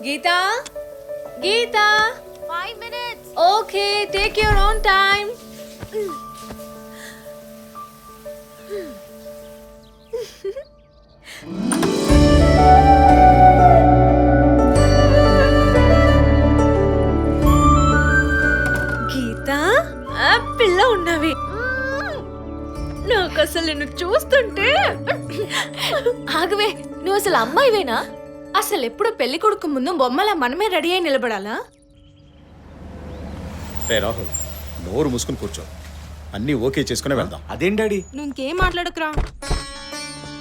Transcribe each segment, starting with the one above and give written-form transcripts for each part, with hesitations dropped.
Gita Geetha 5 minutes. Okay take your own time. Geetha పిల్ల ఉన్నవి. నాకు అసలు నిన్ను చూస్తుంటే ఆగవే, నువ్వు అసలు అమ్మాయివేనా? అసలు ఎప్పుడు పెళ్లి కొడుకు ముందు బొమ్మలా మనమే రెడీ అయి నిలబడాలా? రే రాహుల్, నోరు మూసుకుని కూర్చో. అన్నీ ఓకే చేసుకునే వెళ్దాం. అదేం డాడీ? నువ్వు ఇంకేం మాట్లాడకురా.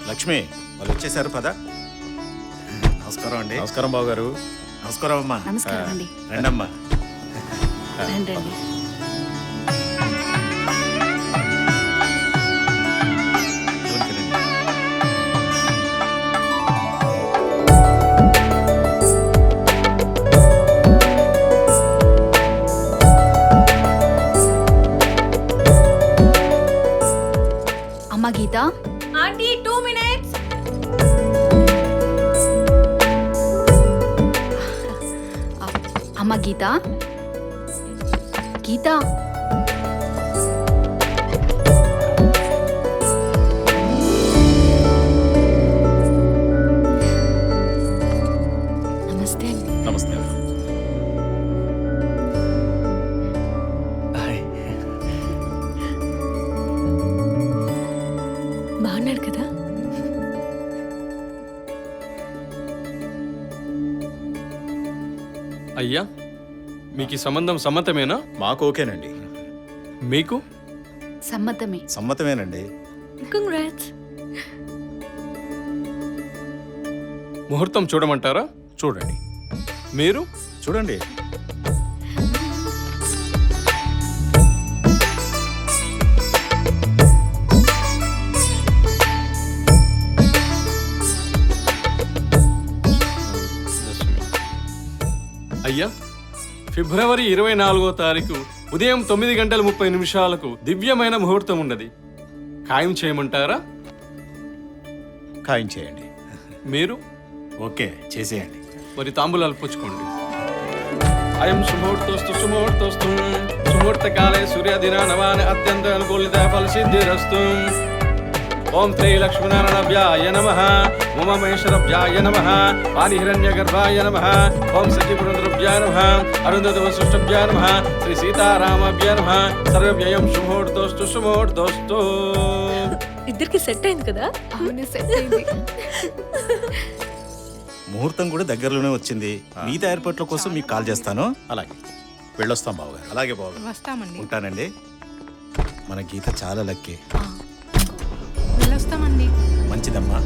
లక్ష్మి వాళ్ళు వచ్చేసారు పద. నమస్కారం అండి. నమస్కారం బాబు గారు. నమస్కారం అమ్మా. నమస్కారం అండి. రండమ్మా. రండి. లోనికి రండి. అమ్మ గీత, ఆంటీ 2 minutes. అమ్మ గీత, గీత నమస్తే అండి. నమస్తే. హాయ్. బాగున్నాడు కదా? అయ్యా, మీకు ఈ సంబంధం సమ్మతమేనా? మాకు ఓకేనండి. మీకు? సమ్మతమే. సమ్మతమేనండి. కంగ్రాట్స్. ముహూర్తం చూడమంటారా? చూడండి. మీరు? చూడండి. అయ్యా, ఫిబ్రవరి 24వ తారీఖు ఉదయం 9:30 దివ్యమైన ముహూర్తం ఉన్నది. ఖాయం చేయమంటారా? ఖాయం చేయండి. మీరు? ఓకే చేసేయండి. మరి తాంబూలాలు పుచ్చుకోండి. అయం సుముహూర్తోస్తు సుముహూర్తోస్తు సుముహూర్తకాలే సూర్యాదిన నవాని అత్యంత అనుకూలిత ఫలసిద్ధిరస్తు. ఓం శ్రీ లక్ష్మీనారాయణభ్యాయ నమః, ఉమామహేశ్వరభ్యాయ నమః, వాణిహిరణ్యగర్భాయ నమః, ఓం సఖీపురంద్రభ్యాయ నమః, అరుంధతవశిష్ఠభ్యాయ నమః, శ్రీ సీతారామభ్యాయ నమః. సర్వభ్యయం సుముహూర్తోస్తు సుముహూర్తోస్తు. ఇద్దరికి సెట్ అయింది కదా? అవును, సెట్ అయింది. ముహూర్తం కూడా దగ్గరలోనే వచ్చింది. మిగతా ఏర్పాట్ల కోసం మీకు కాల్ చేస్తాను. అలాగే వెళ్ళొస్తాం బాబు గారు. అలాగే బాబు. వస్తామండి. ఉంటానండి. మన గీత చాలా లక్కీ. వెళ్ళొస్తామండి. మంచిదమ్మా.